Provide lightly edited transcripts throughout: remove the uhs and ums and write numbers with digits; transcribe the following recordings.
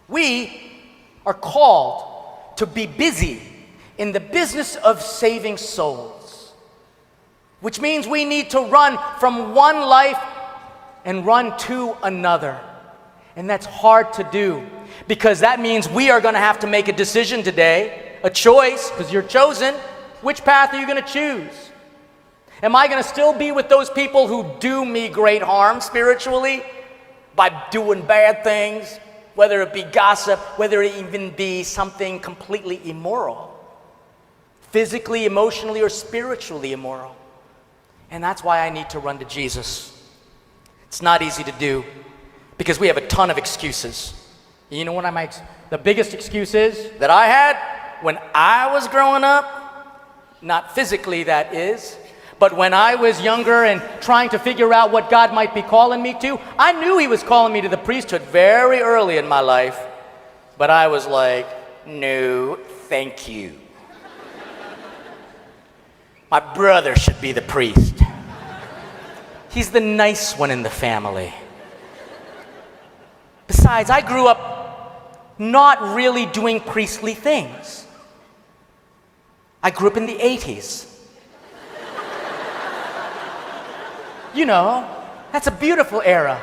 We are called to be busy in the business of saving souls, which means we need to run from one life and run to another. And that's hard to do, because that means we are going to have to make a decision today, a choice, because you're chosen. Which path are you going to choose? Am I going to still be with those people who do me great harm spiritually by doing bad things, whether it be gossip, whether it even be something completely immoral, physically, emotionally, or spiritually immoral? And that's why I need to run to Jesus. It's not easy to do, because we have a ton of excuses. You know what the biggest excuse is that I had when I was growing up? Not physically, that is, but when I was younger and trying to figure out what God might be calling me to. I knew He was calling me to the priesthood very early in my life, but I was like, no, thank you. My brother should be the priest. He's the nice one in the family. Besides, I grew up not really doing priestly things. I grew up in the 80s. You know, that's a beautiful era.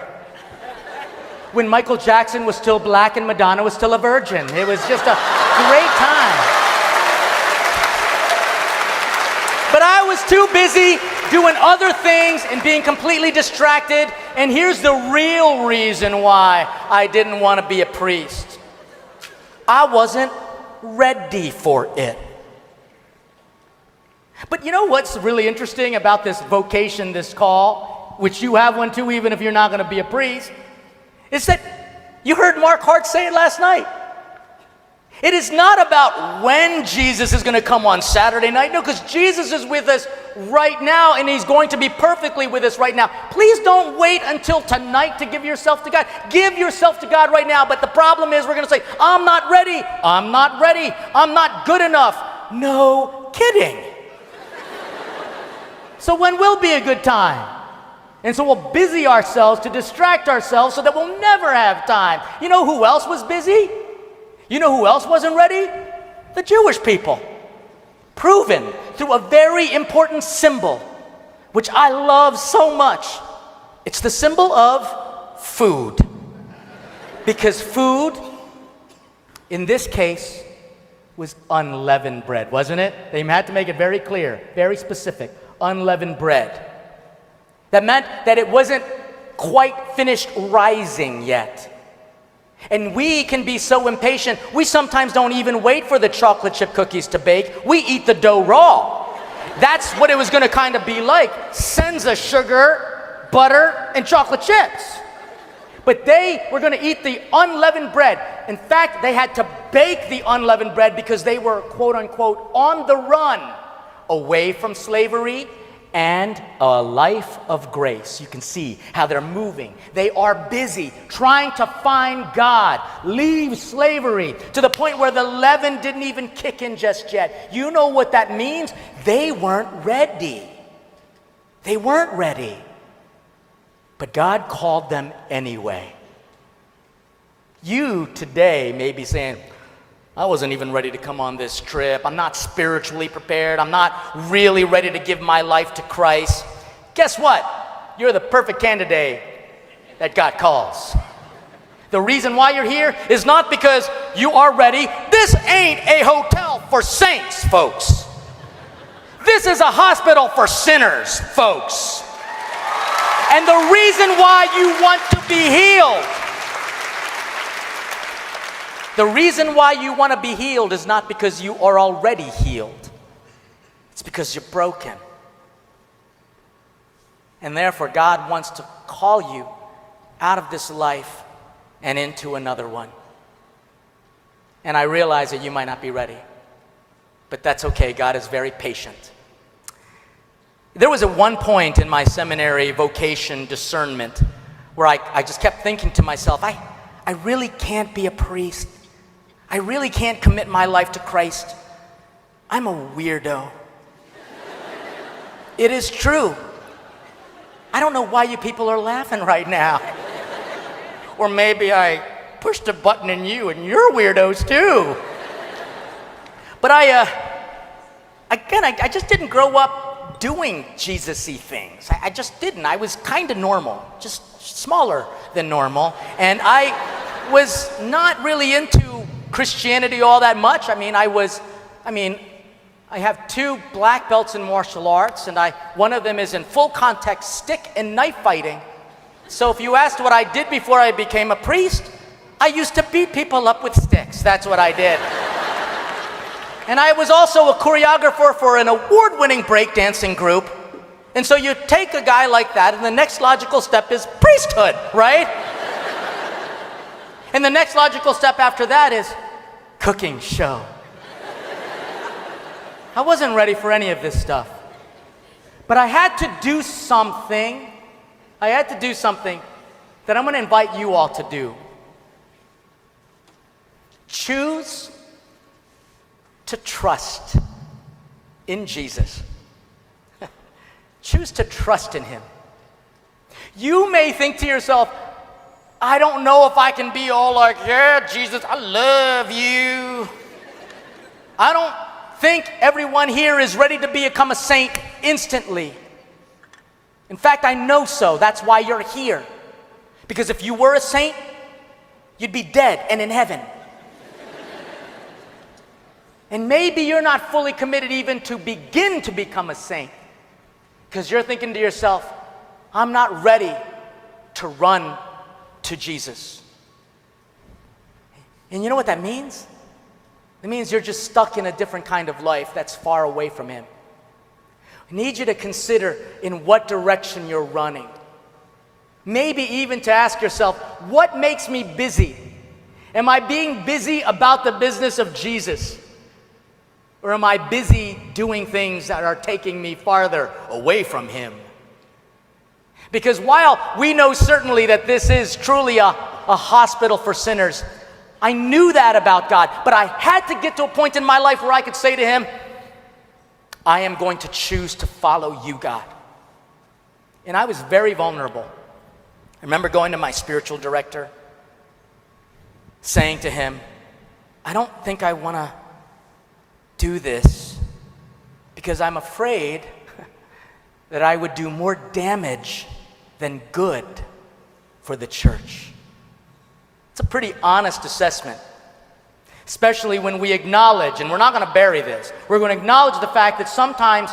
When Michael Jackson was still black and Madonna was still a virgin. It was just a great time. But I was too busy doing other things and being completely distracted. And here's the real reason why I didn't want to be a priest. I wasn't ready for it. But you know what's really interesting about this vocation, this call, which you have one too, even if you're not going to be a priest, is that you heard Mark Hart say it last night. It is not about when Jesus is going to come on Saturday night. No, because Jesus is with us right now, and He's going to be perfectly with us right now. Please don't wait until tonight to give yourself to God. Give yourself to God right now. But the problem is we're going to say, I'm not ready. I'm not ready. I'm not good enough. No kidding. So when will be a good time? And so we'll busy ourselves to distract ourselves so that we'll never have time. You know who else was busy? You know who else wasn't ready? The Jewish people. Proven through a very important symbol, which I love so much. It's the symbol of food. Because food, in this case, was unleavened bread, wasn't it? They had to make it very clear, very specific. Unleavened bread. That meant that it wasn't quite finished rising yet. And we can be so impatient, we sometimes don't even wait for the chocolate chip cookies to bake. We eat the dough raw. That's what it was going to kind of be like. Senza sugar, butter, and chocolate chips. But they were going to eat the unleavened bread. In fact, they had to bake the unleavened bread because they were, quote unquote, on the run, away from slavery and a life of grace. You can see how they're moving. They are busy trying to find God, leave slavery, to the point where the leaven didn't even kick in just yet. You know what that means? They weren't ready. They weren't ready. But God called them anyway. You today may be saying, I wasn't even ready to come on this trip. I'm not spiritually prepared. I'm not really ready to give my life to Christ. Guess what? You're the perfect candidate that God calls. The reason why you're here is not because you are ready. This ain't a hotel for saints, folks. This is a hospital for sinners, folks. And the reason why you want to be healed, the reason why you want to be healed is not because you are already healed. It's because you're broken. And therefore, God wants to call you out of this life and into another one. And I realize that you might not be ready, but that's okay. God is very patient. There was at one point in my seminary vocation discernment where I just kept thinking to myself, I really can't be a priest. I really can't commit my life to Christ. I'm a weirdo. It is true. I don't know why you people are laughing right now. Or maybe I pushed a button in you, and you're weirdos too. But I just didn't grow up doing Jesus-y things. I just didn't. I was kind of normal, just smaller than normal. And I was not really into Christianity all that much. I have 2 black belts in martial arts, and one of them is in full contact stick and knife fighting. So if you asked what I did before I became a priest, I used to beat people up with sticks. That's what I did. And I was also a choreographer for an award-winning breakdancing group. And so you take a guy like that, and the next logical step is priesthood, right? And the next logical step after that is cooking show. I wasn't ready for any of this stuff. But I had to do something. I had to do something that I'm going to invite you all to do. Choose to trust in Jesus. Choose to trust in him. You may think to yourself, I don't know if I can be all like, yeah, Jesus, I love you. I don't think everyone here is ready to become a saint instantly. In fact, I know so. That's why you're here. Because if you were a saint, you'd be dead and in heaven. And maybe you're not fully committed even to begin to become a saint. Because you're thinking to yourself, I'm not ready to run to Jesus. And you know what that means? It means you're just stuck in a different kind of life that's far away from him. I need you to consider in what direction you're running. Maybe even to ask yourself, what makes me busy? Am I being busy about the business of Jesus? Or am I busy doing things that are taking me farther away from him? Because while we know certainly that this is truly a hospital for sinners, I knew that about God, but I had to get to a point in my life where I could say to him, I am going to choose to follow you, God. And I was very vulnerable. I remember going to my spiritual director, saying to him, I don't think I want to do this because I'm afraid that I would do more damage than good for the church. It's a pretty honest assessment, especially when we acknowledge, and we're not going to bury this, we're going to acknowledge the fact that sometimes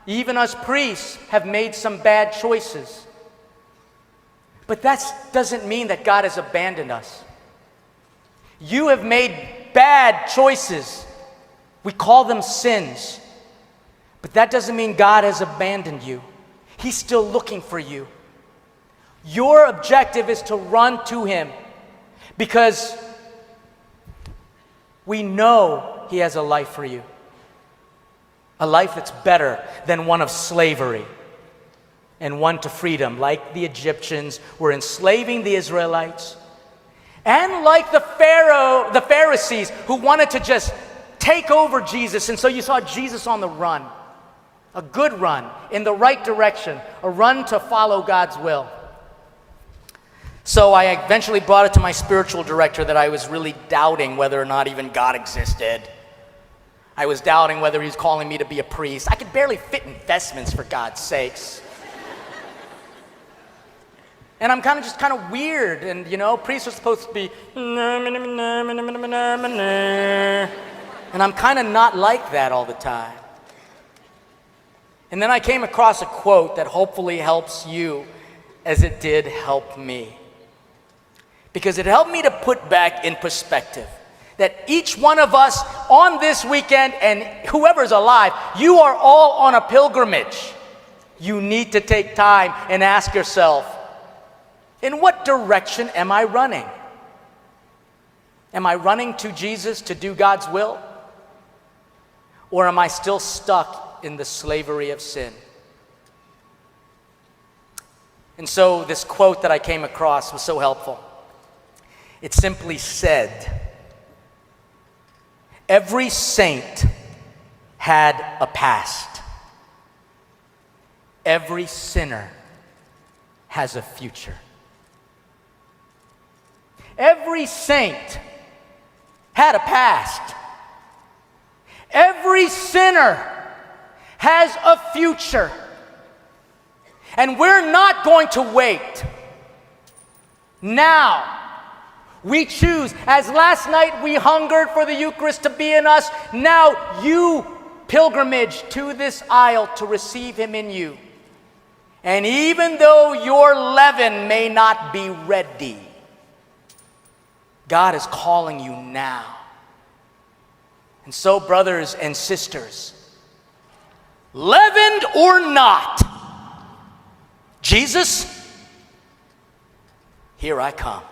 even us priests have made some bad choices. But that doesn't mean that God has abandoned us. You have made bad choices. We call them sins. But that doesn't mean God has abandoned you. He's still looking for you. Your objective is to run to him because we know he has a life for you. A life that's better than one of slavery and one to freedom, like the Egyptians were enslaving the Israelites, and like the Pharisees who wanted to just take over Jesus. And so you saw Jesus on the run, a good run in the right direction, a run to follow God's will. So I eventually brought it to my spiritual director that I was really doubting whether or not even God existed. I was doubting whether he was calling me to be a priest. I could barely fit in vestments, for God's sakes. And I'm kind of weird, and priests are supposed to be, and I'm kind of not like that all the time. And then I came across a quote that hopefully helps you as it did help me. Because it helped me to put back in perspective that each one of us on this weekend, and whoever's alive, you are all on a pilgrimage. You need to take time and ask yourself, in what direction am I running? Am I running to Jesus to do God's will? Or am I still stuck in the slavery of sin? And so this quote that I came across was so helpful. It simply said, every saint had a past. Every sinner has a future. Every saint had a past. Every sinner has a future. And we're not going to wait. Now, we choose, as last night we hungered for the Eucharist to be in us, now you pilgrimage to this aisle to receive him in you. And even though your leaven may not be ready, God is calling you now. And so, brothers and sisters, leavened or not, Jesus, here I come.